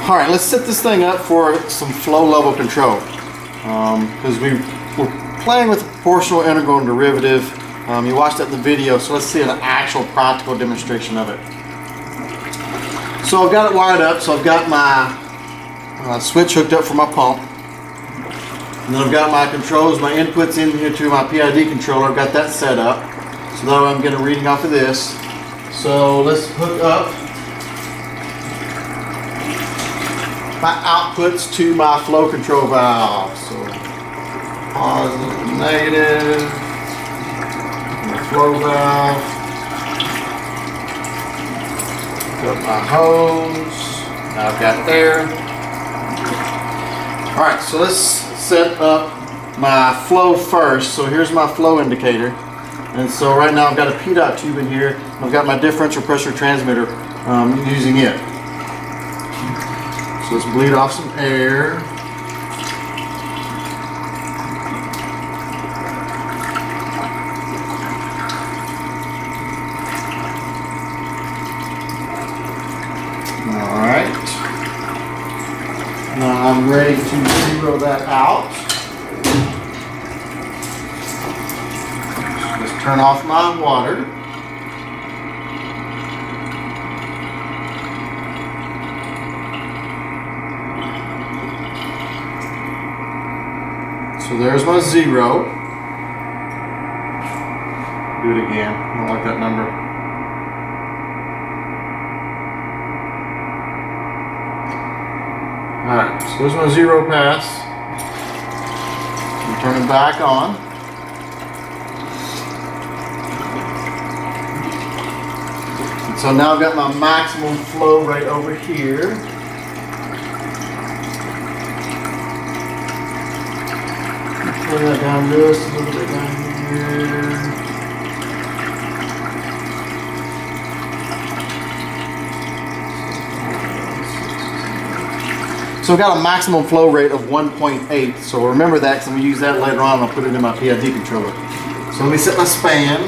All right, let's set this thing up for some flow level control. Because we're playing with the proportional integral and derivative. You watched that in the video, so let's see an actual practical demonstration of it. So I've got it wired up, so I've got my switch hooked up for my pump. And then I've got my controls, my inputs in here to my PID controller. I've got that set up. So that way I'm getting a reading off of this. So let's hook up my outputs to my flow control valve. So positive, negative, and the flow valve. Hook up my hose. Now I've got air. Alright, so let's set up my flow first. So here's my flow indicator. And so right now I've got a PDOT tube in here. I've got my differential pressure transmitter using it. So let's bleed off some air. Alright. Now I'm ready to zero that out. Let's turn off my water. So there's my zero. Do it again. I don't like that number. Alright, so there's my zero pass. I'm turning back on. And so now I've got my maximum flow right over here. Turn that down just a little bit down here. So I've got a maximum flow rate of 1.8. So remember that because I'm going to use that later on. I'll put it in my PID controller. So let me set my span.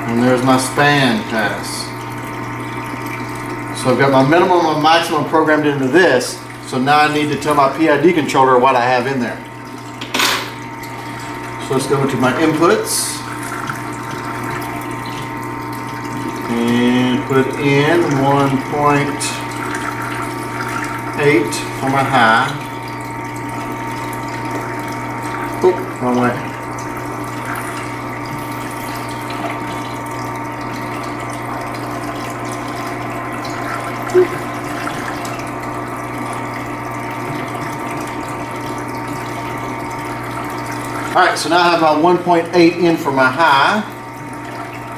And there's my span pass. So I've got my minimum and maximum programmed into this. So now I need to tell my PID controller what I have in there. So let's go to my inputs. And put in 1.8 for my high. Oh, wrong way. Alright, so now I have my 1.8 in for my high.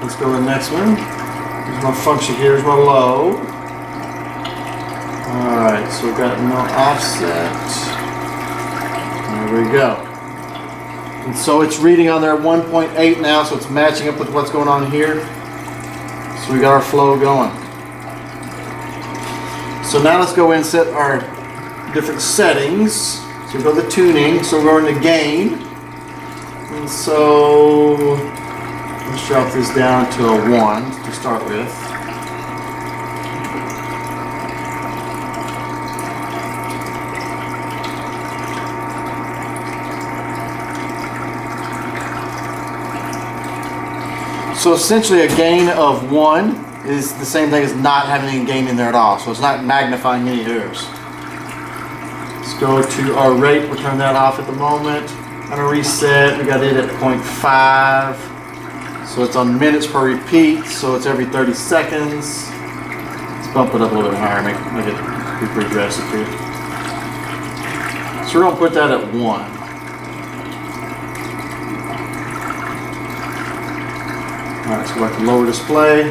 Let's go to the next one. Here's my function here, here's my low. Alright, so we've got no offset. There we go. And so it's reading on there 1.8 now, so it's matching up with what's going on here. So we got our flow going. So now let's go in and set our different settings. So we go to the tuning, so we're going to gain. And so let's drop this down to a 1 to start with. So essentially a gain of 1 is the same thing as not having any gain in there at all. So it's not magnifying any errors. Let's go to our rate. We'll turn that off at the moment. On a reset, we got it at 0.5. So it's on minutes per repeat, so it's every 30 seconds. Let's bump it up a little bit higher, make it be pretty aggressive here. So we're going to put that at 1. Alright, so go back to lower display.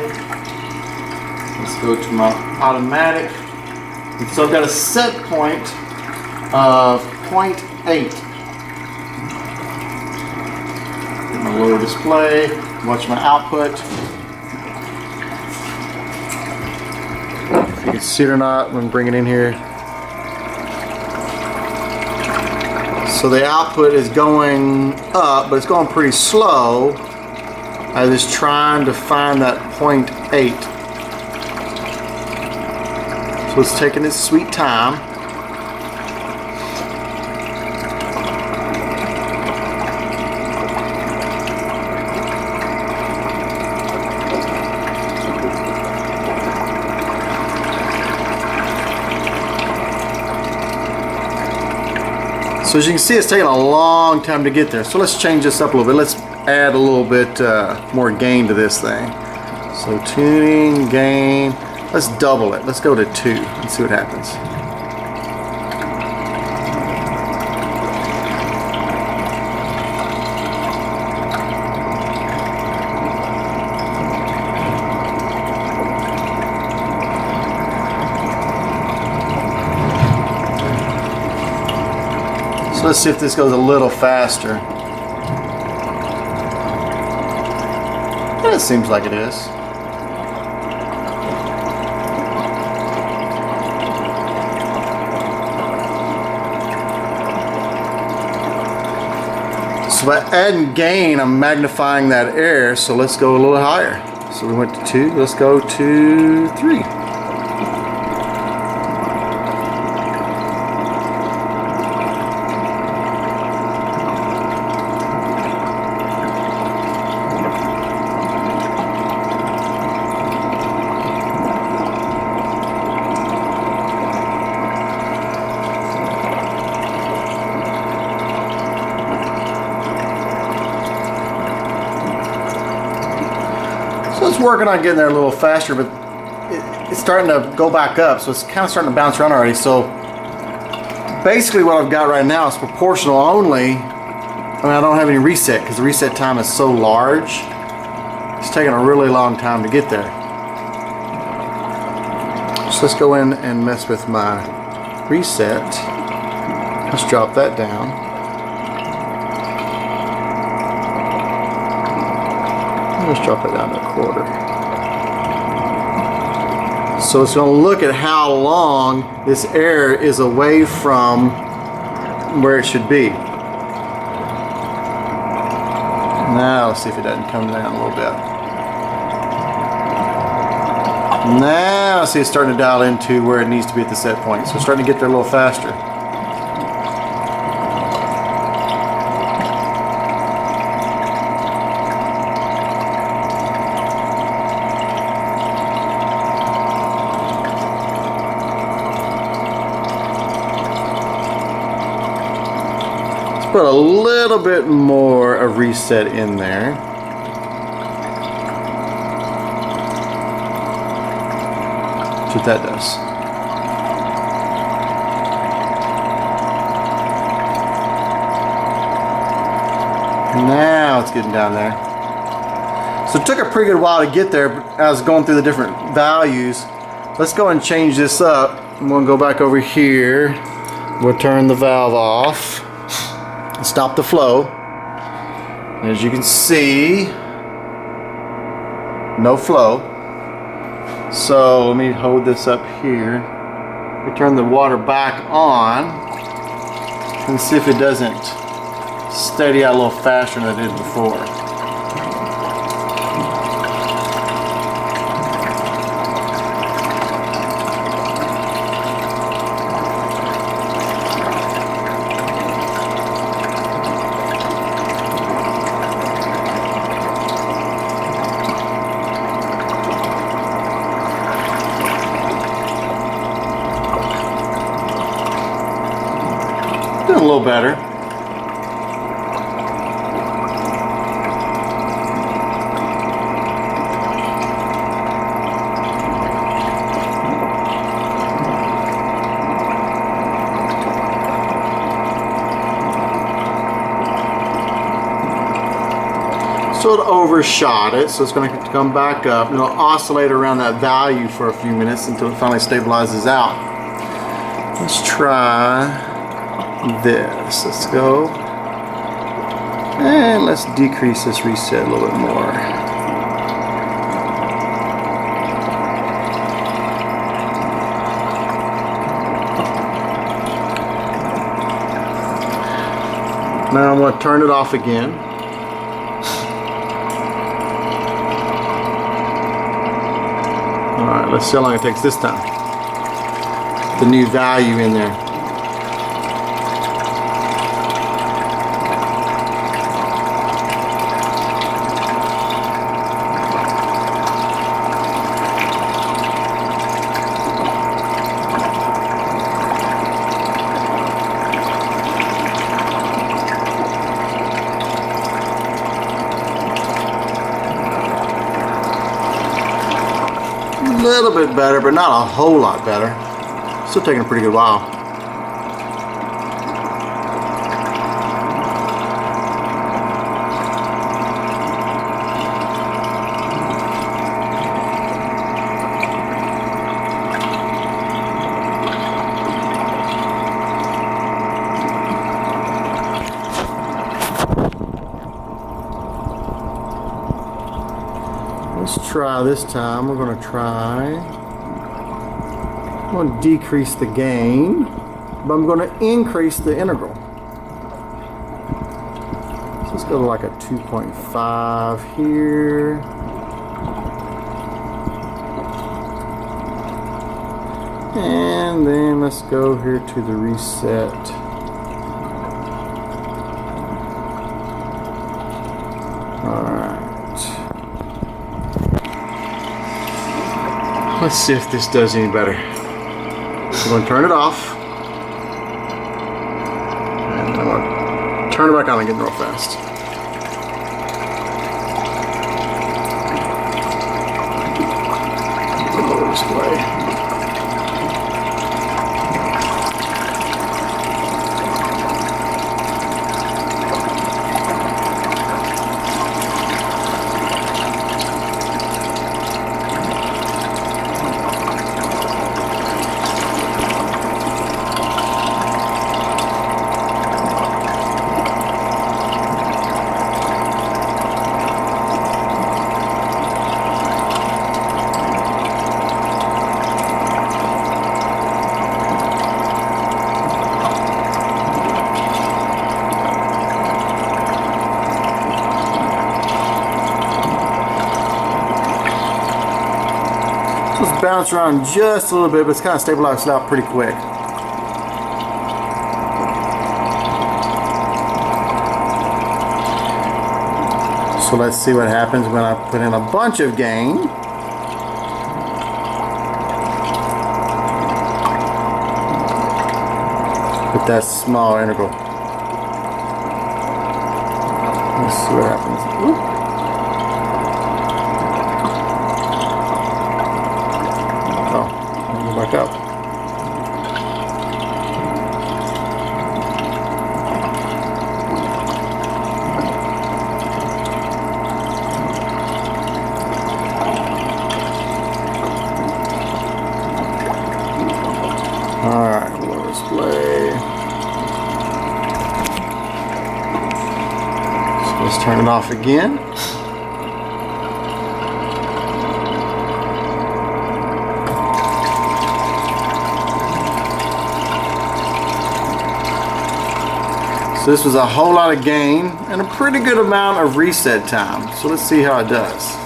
Let's go to my automatic. And so I've got a set point of 0.8. My lower display, watch my output. If you can see it or not, when bring it in here. So the output is going up, but it's going pretty slow. I was trying to find that 0.8. So it's taking its sweet time. So as you can see, it's taking a long time to get there. So let's change this up a little bit. Let's add a little bit more gain to this thing. So tuning, gain, let's double it. Let's go to 2 and see what happens. So let's see if this goes a little faster. It seems like it is. So by adding gain, I'm magnifying that air, so let's go a little higher. So we went to 2, let's go to 3. So it's working on getting there a little faster, but it's starting to go back up, so it's kind of starting to bounce around already. So basically what I've got right now is proportional only. I mean, I don't have any reset because the reset time is so large. It's taking a really long time to get there. So let's go in and mess with my reset. Let's drop that down. Let's drop it down to 1/4. So it's going to look at how long this air is away from where it should be. Now let's see if it doesn't come down a little bit. Now see, it's starting to dial into where it needs to be at the set point. So it's starting to get there a little faster. Put a little bit more of reset in there. That's what that does. Now it's getting down there. So it took a pretty good while to get there, but I was going through the different values. Let's go and change this up. I'm going to go back over here. We'll turn the valve off. Stop the flow. As you can see, no flow. So let me hold this up here. We turn the water back on and see if it doesn't steady out a little faster than it did before. A little better. So it overshot it, so it's going to come back up and it'll oscillate around that value for a few minutes until it finally stabilizes out. Let's try this. Let's go and let's decrease this reset a little bit more. Now I'm going to turn it off again. Alright, let's see how long it takes this time. The new value in there. A little bit better, but not a whole lot better. Still taking a pretty good while. Let's try this time. We're going to try. I'm going to decrease the gain, but I'm going to increase the integral. So let's go to like a 2.5 here. And then let's go here to the reset. Let's see if this does any better. I'm going to turn it off. And I'm going to turn it back on again real fast. Lower display. Just bounce around just a little bit, but it's kind of stabilized out pretty quick. So let's see what happens when I put in a bunch of gain. With that small integral. Let's see what happens. Oop. Back up. Alright, lower display. So let's turn it off again. So this was a whole lot of gain and a pretty good amount of reset time. So let's see how it does.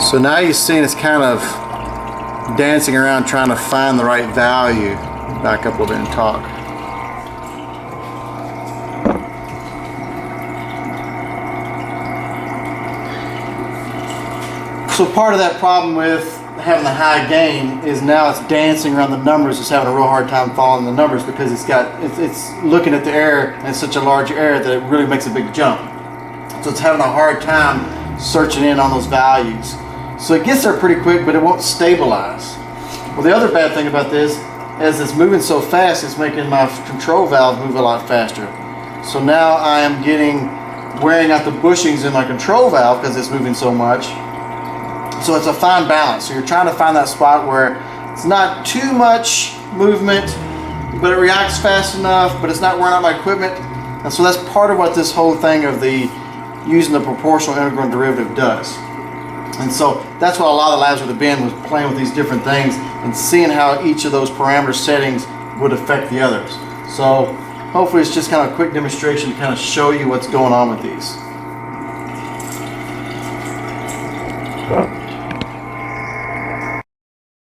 So now you're seeing it's kind of dancing around trying to find the right value. Back up a little bit and talk. So part of that problem with having the high gain is now it's dancing around the numbers. It's having a real hard time following the numbers because it's looking at the error and it's such a large error that it really makes a big jump. So it's having a hard time searching in on those values. So it gets there pretty quick, but it won't stabilize. Well, the other bad thing about this is it's moving so fast, it's making my control valve move a lot faster. So now I am wearing out the bushings in my control valve because it's moving so much. So it's a fine balance. So you're trying to find that spot where it's not too much movement, but it reacts fast enough, but it's not wearing out my equipment. And so that's part of what this whole thing of using the proportional integral derivative does. And so that's what a lot of the labs would have been, was playing with these different things and seeing how each of those parameter settings would affect the others. So hopefully it's just kind of a quick demonstration to kind of show you what's going on with these.